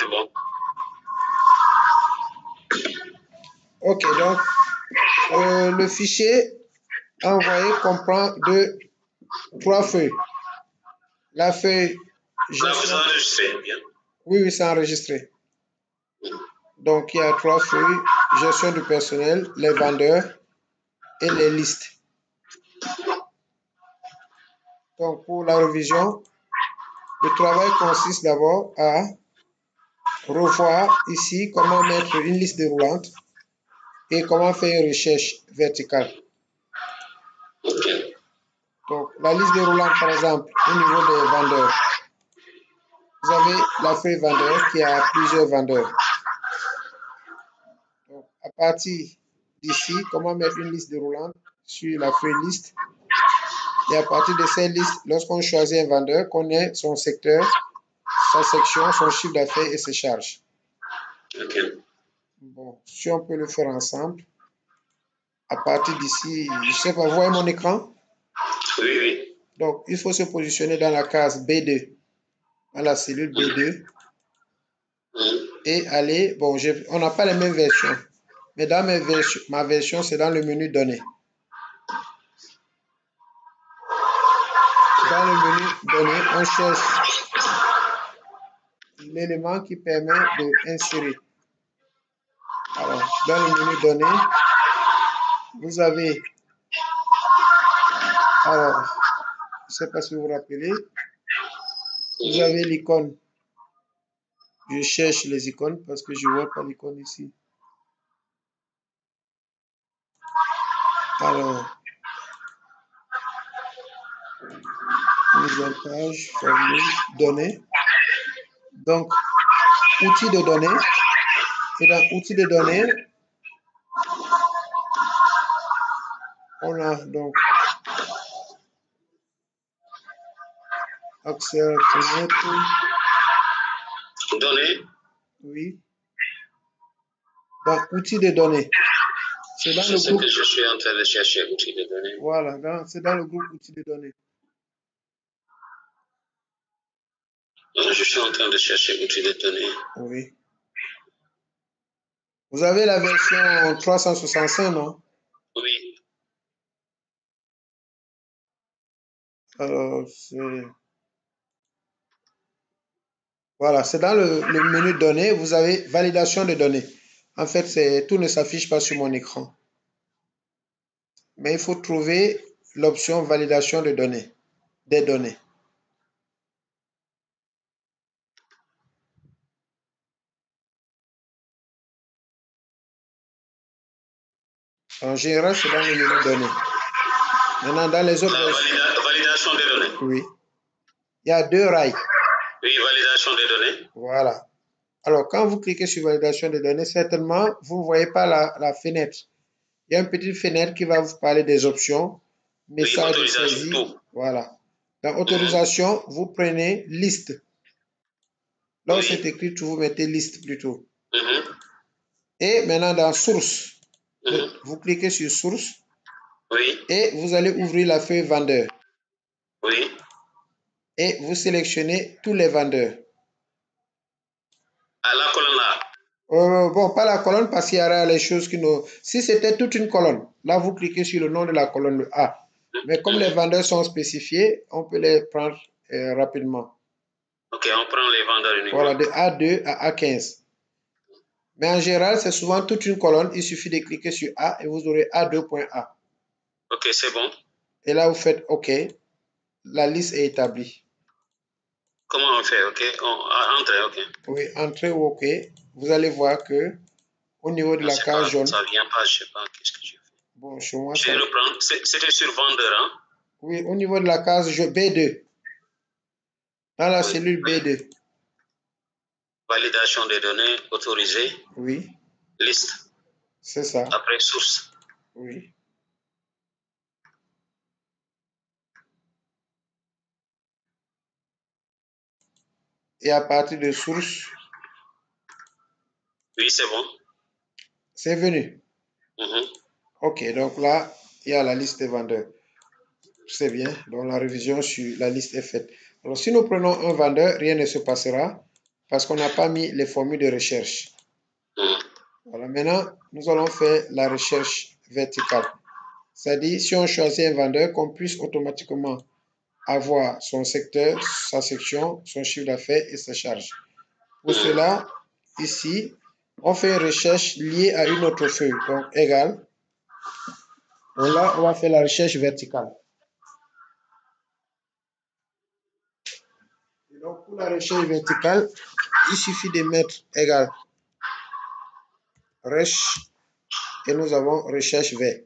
c'est bon. Ok, donc le fichier envoyé comprend trois feuilles. La feuille gestion. Vous enregistrez bien. Oui, c'est enregistré. Donc, il y a trois feuilles, gestion du personnel, les vendeurs et les listes. Donc, pour la révision, le travail consiste d'abord à revoir ici comment mettre une liste déroulante et comment faire une recherche verticale. Donc, la liste déroulante, par exemple, au niveau des vendeurs. Vous avez la feuille vendeur qui a plusieurs vendeurs. Donc, à partir d'ici, comment mettre une liste déroulante sur la feuille liste. Et à partir de ces listes, lorsqu'on choisit un vendeur, qu'on ait son secteur, sa section, son chiffre d'affaires et ses charges. Bon, si on peut le faire ensemble, à partir d'ici, je ne sais pas, vous voyez mon écran? Oui, oui. Donc, il faut se positionner dans la case B2, dans la cellule B2, et aller, bon, on n'a pas les mêmes versions, mais dans ma version, c'est dans le menu données. Dans le menu données, on cherche l'élément qui permet d'insérer. Alors, dans le menu données, vous avez, alors, je ne sais pas si vous vous rappelez, vous avez l'icône. Je cherche les icônes parce que je ne vois pas l'icône ici. Alors, mise en page, formule, données. Donc, outils de données. Et dans outils de données, on a donc accès à fenêtre. Données. Oui. Donc, outils de données. C'est dans le groupe. Que je suis en train de chercher outils de données. Voilà, c'est dans le groupe outils de données. Je suis en train de chercher outils de données. Oui. Vous avez la version 365, non? Oui. Alors, voilà, c'est dans le menu données, vous avez validation de données. En fait, tout ne s'affiche pas sur mon écran. Mais il faut trouver l'option validation de données, des données. En général, c'est dans le menu données. Maintenant, dans les autres... validation des données. Oui. Il y a deux rails. Oui, validation des données. Voilà. Alors, quand vous cliquez sur validation des données, certainement, vous ne voyez pas la fenêtre. Il y a une petite fenêtre qui va vous parler des options. Message de saisie. Voilà. Dans autorisation, vous prenez liste. Là où c'est écrit, vous mettez liste plutôt. Et maintenant, dans source, vous cliquez sur source. Oui. Et vous allez ouvrir la feuille vendeur. Oui. Et vous sélectionnez tous les vendeurs. À la colonne A. Bon, pas la colonne parce qu'il y aura les choses qui nous... Si c'était toute une colonne, là, vous cliquez sur le nom de la colonne, le A. Mais comme les vendeurs sont spécifiés, on peut les prendre rapidement. Ok, on prend les vendeurs uniquement. Voilà, de A2 à A15. Mais en général, c'est souvent toute une colonne. Il suffit de cliquer sur A et vous aurez A2.A. Ok, c'est bon. Et là, vous faites OK. La liste est établie. Comment on fait? OK. Entrer, OK. Oui, entrer ou OK. Vous allez voir que au niveau de la case jaune. Ça ne vient pas, je ne sais pas qu'est-ce que je fais. Bon, chez moi, je vais reprendre. C'était sur vendeur, hein? Oui, au niveau de la case B2. Dans la cellule B2. Validation des données autorisées. Oui. Liste. C'est ça. Après source. Oui. Et à partir de source. Oui, c'est bon. C'est venu. OK, donc là, il y a la liste des vendeurs. C'est bien. Donc la révision sur la liste est faite. Alors si nous prenons un vendeur, rien ne se passera. parce qu'on n'a pas mis les formules de recherche. Voilà, maintenant, nous allons faire la recherche verticale. C'est-à-dire, si on choisit un vendeur, qu'on puisse automatiquement avoir son secteur, sa section, son chiffre d'affaires et sa charge. Pour cela, ici, on fait une recherche liée à une autre feuille, donc égale. Donc là, on va faire la recherche verticale. Et donc, pour la recherche verticale, il suffit de mettre égal recherche et nous avons recherche V.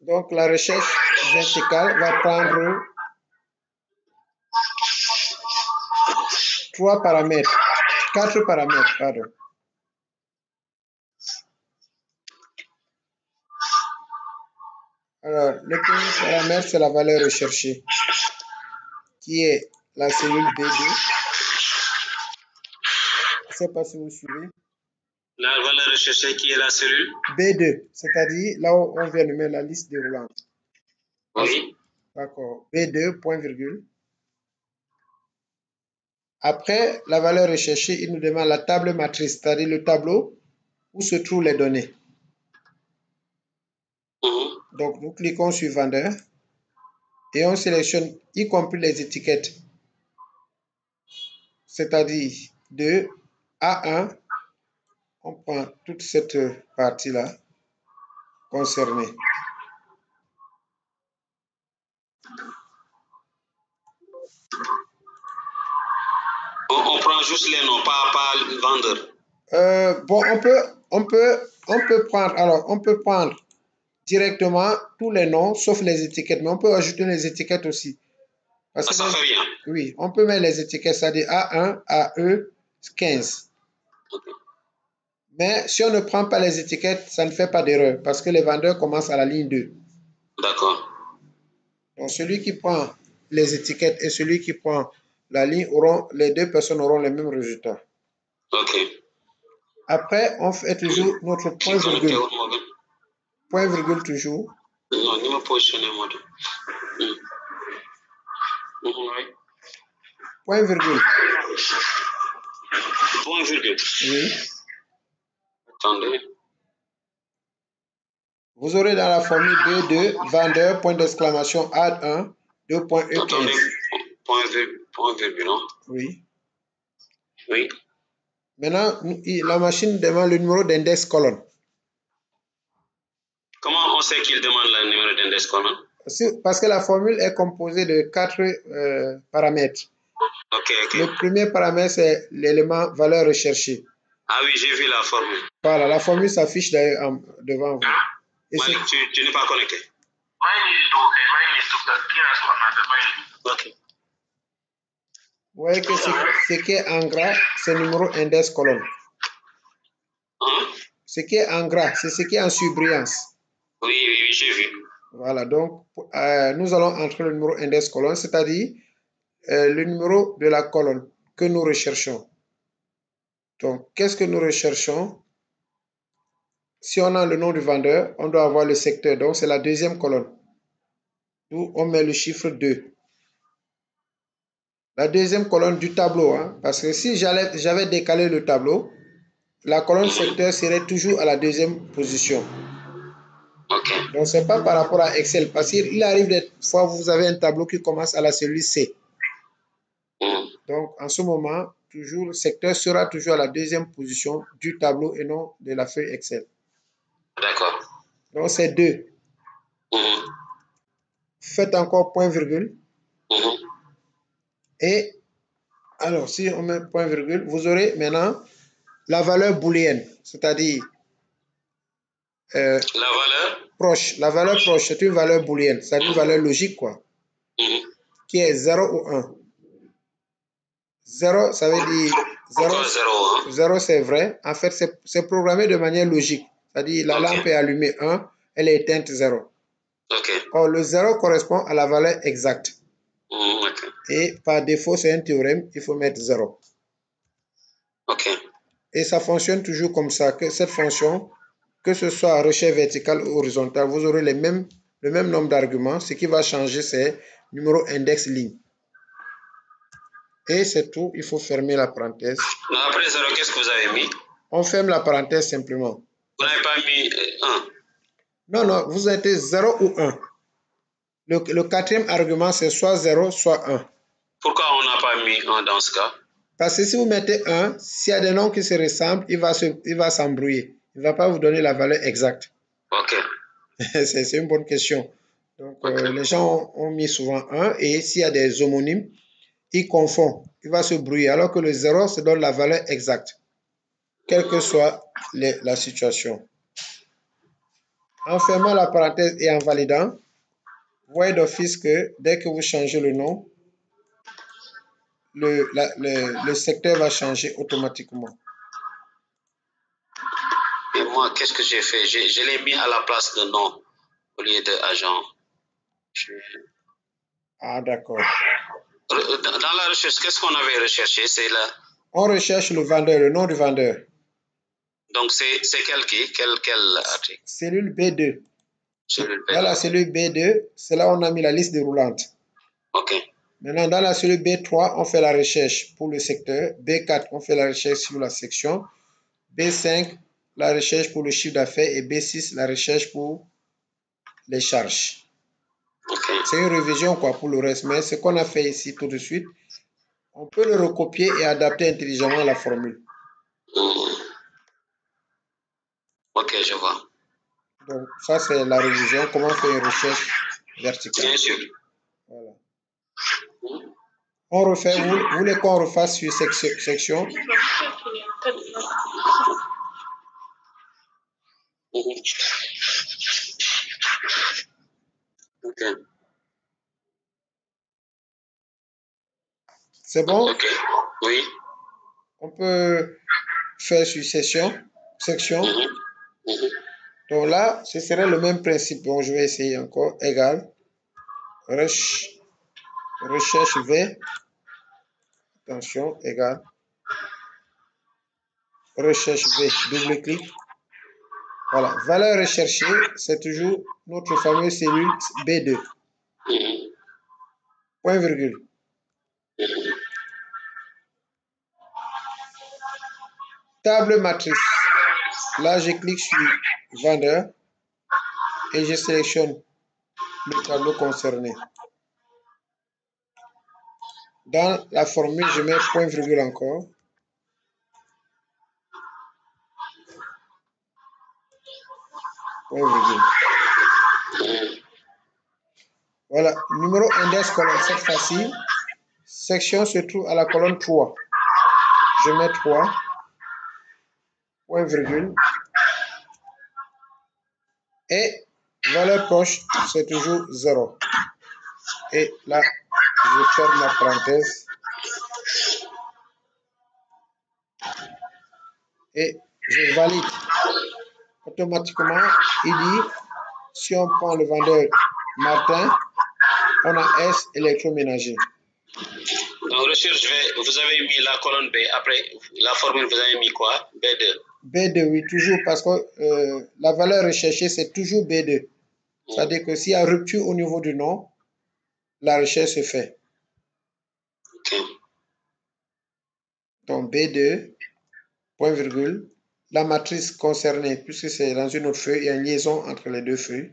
Donc, la recherche verticale va prendre 4 paramètres, pardon. Alors, le premier paramètre, c'est la valeur recherchée, qui est la cellule B2. Je ne sais pas si vous suivez. La valeur recherchée qui est la cellule B2, c'est-à-dire là où on vient de mettre la liste déroulante. Oui. D'accord. B2, point virgule. Après la valeur recherchée, il nous demande la table matrice, c'est-à-dire le tableau où se trouvent les données. Donc, nous cliquons sur vendeur et on sélectionne y compris les étiquettes, c'est-à-dire de A1, on prend toute cette partie-là concernée. On prend juste les noms, pas le vendeur. Bon, on peut prendre directement tous les noms, sauf les étiquettes, mais on peut ajouter les étiquettes aussi. Parce que ça fait rien. Oui, on peut mettre les étiquettes, c'est-à-dire A1, AE, 15. Okay. Mais si on ne prend pas les étiquettes, ça ne fait pas d'erreur parce que les vendeurs commencent à la ligne 2. D'accord. Donc, celui qui prend les étiquettes et celui qui prend la ligne, les deux personnes auront les mêmes résultats. OK. Après, on fait toujours notre point virgule. Point virgule toujours. Non, il m'a positionné moi. Point virgule. Point virgule. Oui. Attendez. Vous aurez dans la formule B2, vendeur, point d'exclamation, add 1, 2.E15. Attendez, point virgule, non? Oui. Oui. Maintenant, la machine demande le numéro d'index colonne. Comment on sait qu'il demande le numéro d'index colonne? Parce que la formule est composée de 4 paramètres. OK. Le premier paramètre, c'est l'élément valeur recherchée. Ah oui, j'ai vu la formule. Voilà, la formule s'affiche d'ailleurs devant vous. Malik, tu n'es pas connecté. OK. Vous voyez que ce qui est en gras, c'est le numéro index colonne. Ce qui est en gras, c'est ce qui est en surbrillance. Oui, j'ai vu. Voilà, donc nous allons entrer le numéro index colonne, c'est-à-dire le numéro de la colonne que nous recherchons. Donc, qu'est-ce que nous recherchons? Si on a le nom du vendeur, on doit avoir le secteur. Donc, c'est la deuxième colonne. Où on met le chiffre 2. La deuxième colonne du tableau. Hein, parce que si j'avais décalé le tableau, la colonne secteur serait toujours à la deuxième position. OK. Donc, ce n'est pas par rapport à Excel. Parce qu'il arrive des fois, vous avez un tableau qui commence à la cellule C. Donc, en ce moment, toujours, le secteur sera toujours à la deuxième position du tableau et non de la feuille Excel. D'accord. Donc, c'est 2. Faites encore point virgule. Et alors, si on met point virgule, vous aurez maintenant la valeur booléenne, c'est-à-dire la valeur proche. La valeur proche, c'est une valeur booléenne, c'est une valeur logique, quoi, qui est 0 ou 1. 0, ça veut dire 0, c'est vrai. En fait, c'est programmé de manière logique. C'est-à-dire la lampe est allumée 1, elle est éteinte 0. Or, le 0 correspond à la valeur exacte. Et par défaut, c'est un théorème, il faut mettre 0. Et ça fonctionne toujours comme ça, que cette fonction que ce soit recherche verticale ou horizontale, vous aurez le même nombre d'arguments. Ce qui va changer, c'est numéro index ligne. Et c'est tout, il faut fermer la parenthèse. Après 0, qu'est-ce que vous avez mis? On ferme la parenthèse simplement. Vous n'avez pas mis 1? Non, non, vous avez 0 ou 1. Le quatrième argument, c'est soit 0, soit 1. Pourquoi on n'a pas mis 1 dans ce cas? Parce que si vous mettez 1, s'il y a des noms qui se ressemblent, il va s'embrouiller. Il ne va pas vous donner la valeur exacte. Ok. C'est une bonne question. Donc, les gens ont mis souvent 1 et s'il y a des homonymes, il confond. Il va se brouiller. Alors que le 0 se donne la valeur exacte, quelle que soit la situation. En fermant la parenthèse et en validant, vous voyez d'office que dès que vous changez le nom, le secteur va changer automatiquement. Et moi, qu'est-ce que j'ai fait? Je l'ai mis à la place de nom au lieu de agent. Ah, d'accord. Dans la recherche, qu'est-ce qu'on avait recherché? C'est là. On recherche le vendeur, le nom du vendeur. Donc, c'est quel article? Cellule B2. Cellule B2. Dans la cellule B2, c'est là où on a mis la liste déroulante. OK. Maintenant, dans la cellule B3, on fait la recherche pour le secteur. B4, on fait la recherche sur la section. B5, la recherche pour le chiffre d'affaires. Et B6, la recherche pour les charges. Okay. C'est une révision quoi, pour le reste. Mais ce qu'on a fait ici tout de suite, on peut le recopier et adapter intelligemment à la formule. Ok, je vois. Donc, ça, c'est la révision. Comment faire une recherche verticale. Bien sûr. Voilà. On refait. Vous voulez qu'on refasse sur section? Ok. C'est bon? Ok. Oui. On peut faire sur section. Donc là, ce serait le même principe. Donc, je vais essayer encore. Égal. Recherche V. Attention, égal. Recherche V. Double-clic. Voilà. Valeur recherchée, c'est toujours notre fameuse cellule B2. Point virgule. Table matrice. Là, je clique sur vendeur et je sélectionne le tableau concerné. Dans la formule, je mets point virgule encore. Point virgule. Voilà, numéro index colonne, cette fois-ci, section se trouve à la colonne 3. Je mets 3, point virgule. Et valeur proche, c'est toujours 0. Et là, je ferme la parenthèse. Et je valide. Automatiquement, il dit, si on prend le vendeur Martin, on a S électroménager. Dans recherche V, vous avez mis la colonne B. Après, la formule, vous avez mis quoi? B2. B2, oui, toujours, parce que la valeur recherchée, c'est toujours B2. C'est-à-dire que s'il y a rupture au niveau du nom, la recherche se fait. Okay. Donc B2, point virgule, la matrice concernée, puisque c'est dans une autre feuille, il y a une liaison entre les deux feuilles.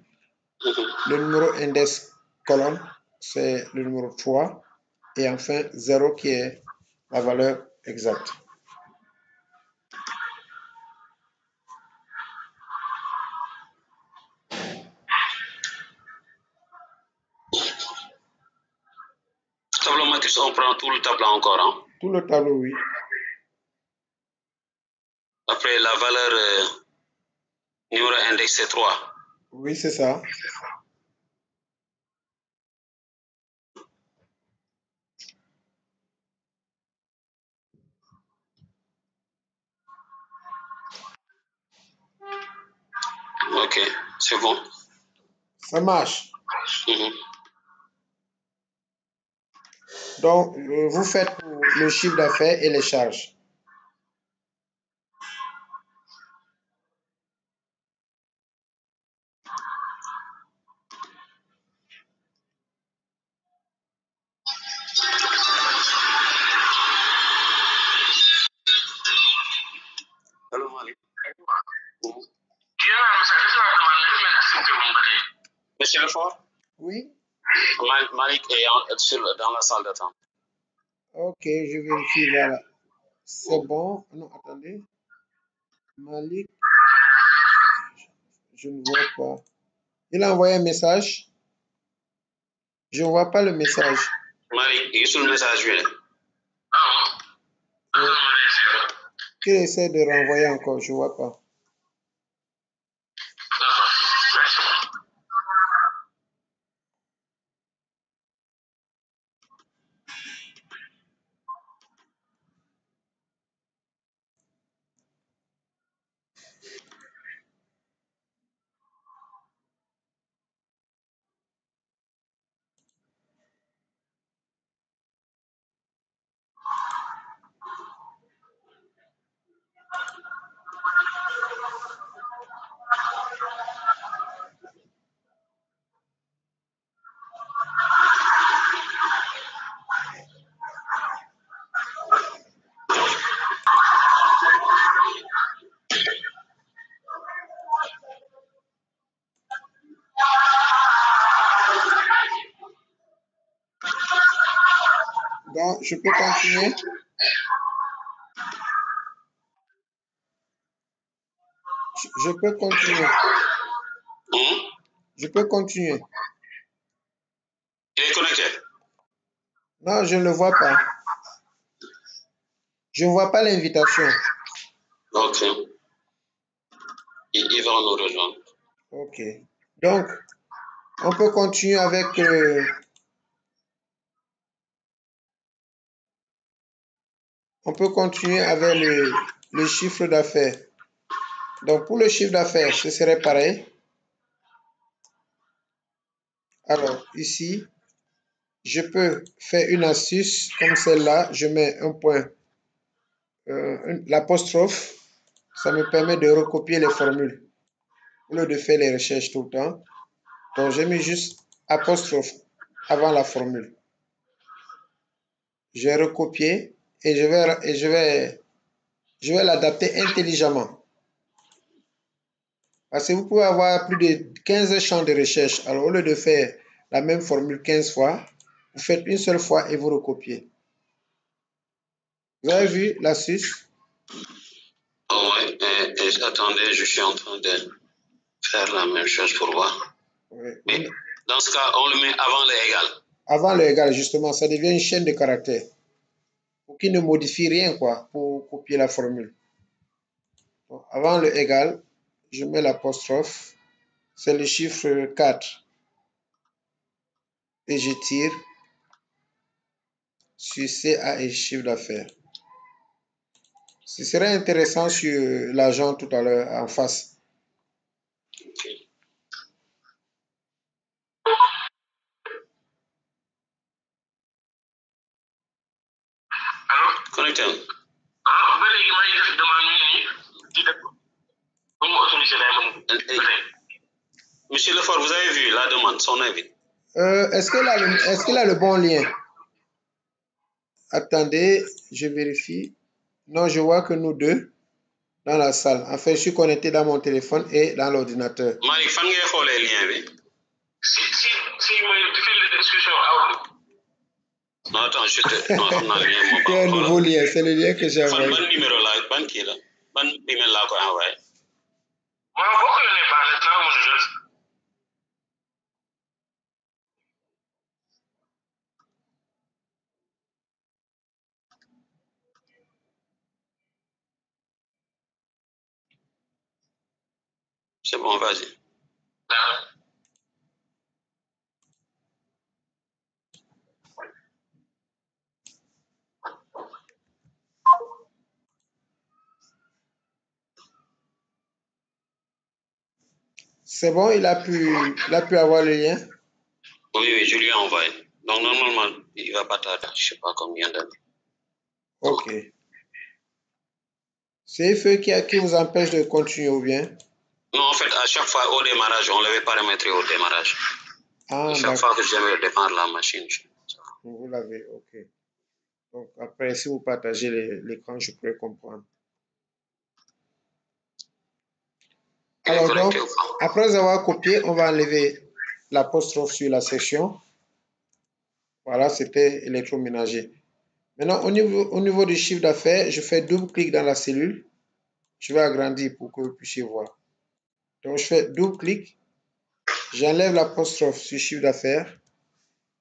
Le numéro index colonne, c'est le numéro 3. Et enfin 0 qui est la valeur exacte. Tableau matrice, on prend tout le tableau encore. Hein? Tout le tableau, oui. Après, la valeur numéro index, c'est 3. Oui, c'est ça. Ok, c'est bon. Ça marche. Donc, vous faites pour le chiffre d'affaires et les charges. Monsieur Lefort? Oui. Malik est dans la salle d'attente. Ok, je vérifie, voilà. C'est bon. Non, attendez. Malik, je ne vois pas. Il a envoyé un message. Je ne vois pas le message. Malik, il est sur le message. Oui. Qu'il essaie de renvoyer encore, je ne vois pas. Donc, je peux continuer? Je peux continuer. Je peux continuer. Il est connecté? Non, je ne le vois pas. Je ne vois pas l'invitation. Ok. Il va nous rejoindre. Ok. Donc, on peut continuer avec le chiffre d'affaires. Donc, pour le chiffre d'affaires, ce serait pareil. Alors, ici, je peux faire une astuce comme celle-là. Je mets un point, l'apostrophe. Ça me permet de recopier les formules au lieu de faire les recherches tout le temps. Donc, j'ai mis juste apostrophe avant la formule. J'ai recopié et je vais l'adapter intelligemment. Parce que vous pouvez avoir plus de 15 champs de recherche. Alors, au lieu de faire la même formule 15 fois, vous faites une seule fois et vous recopiez. Vous avez vu l'astuce? Oh ouais, attendez, je suis en train de faire la même chose pour voir. Oui. Mais dans ce cas, on le met avant le égal. Avant le égal, justement, ça devient une chaîne de caractères. Pour qu'il ne modifie rien, quoi, pour copier la formule. Donc, avant le égal, je mets l'apostrophe. C'est le chiffre 4. Et je tire sur CA et chiffre d'affaires. Ce serait intéressant sur l'argent tout à l'heure en face. Connecté. Monsieur Lefort, vous avez vu la demande, son avis? Est-ce qu'il a le bon lien? Attendez, je vérifie. Non, je vois que nous deux dans la salle. Enfin, je suis connecté dans mon téléphone et dans l'ordinateur. Malik, fan ngay xoolee lien bi? Si mooy fil de discussion Outlook. Non, attends, non, xam naa lien moo baax. Il y a un nouveau lien, c'est le lien que j'ai envoyé. Ban numéro la ban kii la ban email laa koy envoyé? Waaw boo ko yónnee baax na dinaa mën a jot. C'est bon, vas-y. C'est bon, il a pu avoir le lien? Oui, je lui ai envoyé. Donc, normalement, il va pas tarder. Je ne sais pas combien d'années. Ok. C'est feu qui vous empêche de continuer ou bien? Non, en fait, à chaque fois au démarrage, on l'avait paramétré au démarrage. Ah, chaque fois que j'avais démarré la machine. Vous l'avez, ok. Donc, après, si vous partagez l'écran, je pourrais comprendre. Alors, donc, après avoir copié, on va enlever l'apostrophe sur la section. Voilà, c'était électroménager. Maintenant, au niveau du chiffre d'affaires, je fais double-clic dans la cellule. Je vais agrandir pour que vous puissiez voir. Donc, je fais double-clic. J'enlève l'apostrophe sur chiffre d'affaires.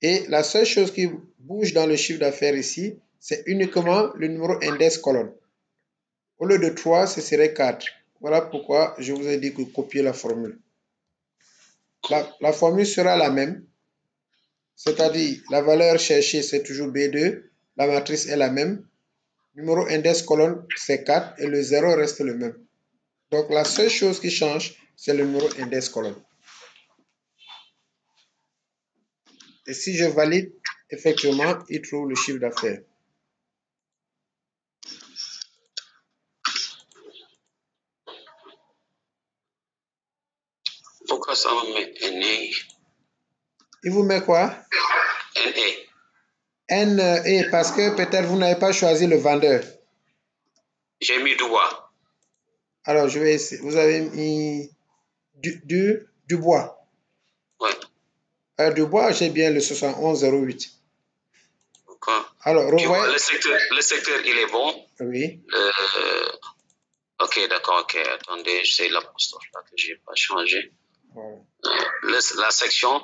Et la seule chose qui bouge dans le chiffre d'affaires ici, c'est uniquement le numéro index colonne. Au lieu de 3, ce serait 4. Voilà pourquoi je vous ai dit que copier la formule. La formule sera la même. C'est-à-dire, la valeur cherchée, c'est toujours B2. La matrice est la même. Numéro index colonne, c'est 4. Et le 0 reste le même. Donc, la seule chose qui change, c'est le numéro index colonne. Et si je valide, effectivement, il trouve le chiffre d'affaires. Pourquoi ça me met NE? Il vous met quoi? NE. NE, parce que peut-être vous n'avez pas choisi le vendeur. J'ai mis Dubois. Alors, je vais essayer. Vous avez mis Dubois. Oui. Dubois, j'ai bien le 7108. Alors, revoyez. Le secteur, il est bon. Oui. Ok, d'accord, ok. Attendez, c'est l'apostrophe là que je n'ai pas changé. Voilà. La section,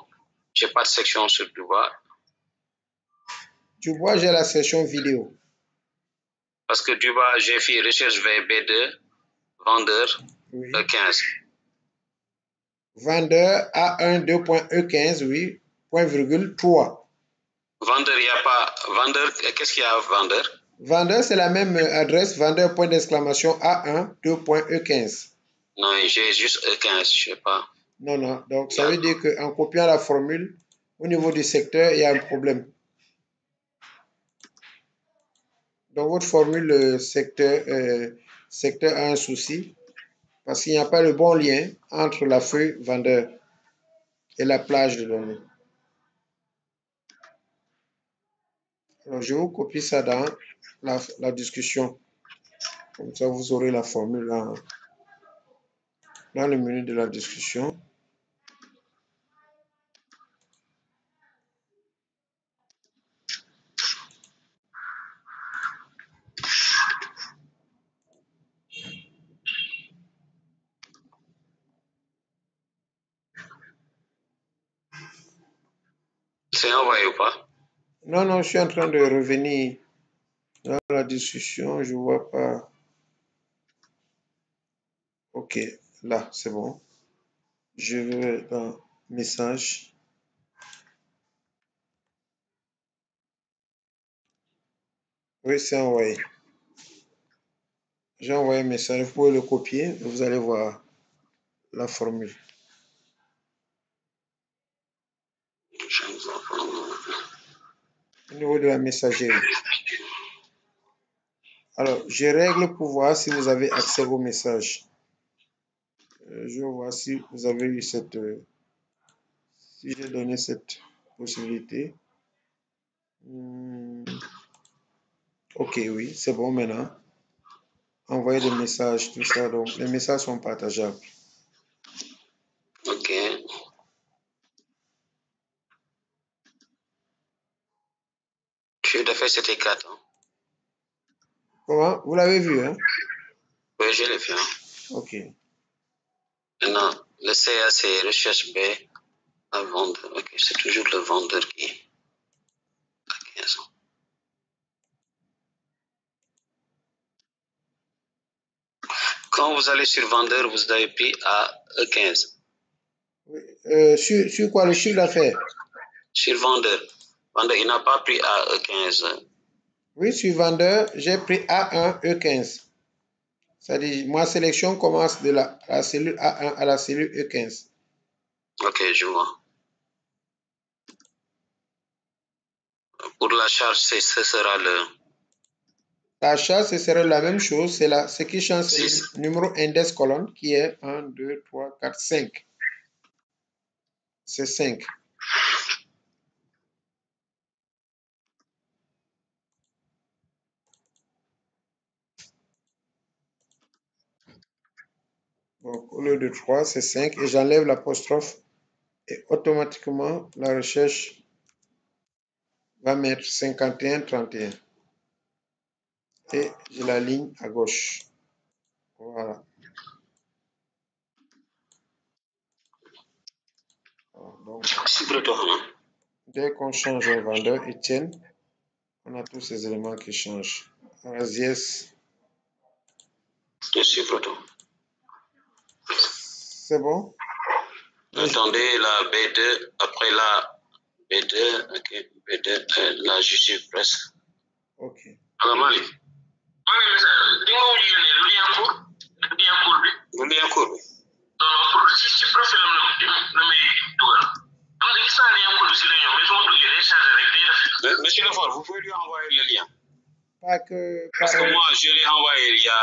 je n'ai pas de section sur Dubois. Dubois, j'ai la section vidéo. Parce que Dubois, j'ai fait recherche vers B2, vendeur, oui. E15. Vendeur A1 2.E15, oui, point virgule 3. Vendeur, il n'y a pas. Vendeur, qu'est-ce qu'il y a vendeur? Vendeur, c'est la même adresse, vendeur point d'exclamation A1 2.E15. Non, j'ai juste E15, je ne sais pas. Non, non. Donc, ça veut dire qu'en copiant la formule, au niveau du secteur, il y a un problème. Donc, votre formule secteur a un souci parce qu'il n'y a pas le bon lien entre la feuille vendeur et la plage de données. Alors, je vous copie ça dans la discussion. Comme ça, vous aurez la formule dans le menu de la discussion. C'est envoyé ou pas? Non, non, je suis en train de revenir dans la discussion. Je ne vois pas. Ok, là, c'est bon. Je vais dans message. Oui, c'est envoyé. J'ai envoyé un message. Vous pouvez le copier et vous allez voir la formule. Au niveau de la messagerie. Alors, je règle pour voir si vous avez accès au message. Je vais voir si vous avez eu cette... si j'ai donné cette possibilité. Ok, oui, c'est bon maintenant. Envoyer des messages, tout ça. Donc, les messages sont partageables. Ok. Je l'ai fait, c'était 4. Hein? Comment? Vous l'avez vu, hein? Oui, je l'ai fait. Hein? Ok. Maintenant, le CA, c'est recherche B à vendre. Ok, c'est toujours le vendeur qui est à 15 ans. Quand vous allez sur vendeur, vous avez pris à E15. Oui. Sur quoi? Le chiffre d'affaires? Sur vendeur. Vendeur, il n'a pas pris à E15. Oui, sur vendeur, j'ai pris A1, E15. C'est-à-dire, ma sélection commence de la cellule A1 à la cellule E15. Ok, je vois. Pour la charge, ce sera le... La charge, ce serait la même chose. Ce qui change, c'est le numéro index colonne qui est 1, 2, 3, 4, 5. C'est 5. Donc, au lieu de 3, c'est 5. Et j'enlève l'apostrophe Et automatiquement, la recherche va mettre 5131. Et j'ai la ligne à gauche. Voilà. Donc, dès qu'on change un vendeur, Etienne, on a tous ces éléments qui changent. Razies. C'est bon? Attendez, la B2, après la B2, ok, B2, là je suis presque. Ok. Alors Mali. Lu lien court bi. Non, pour si profil la may dugal. Am nga gis naa lien court si la ñëw mais su ma duggee day chargé rek day def. Monsieur Lefort, vous pouvez lui envoyer le lien. Pas que. Parce que moi, je l'ai envoyé il y a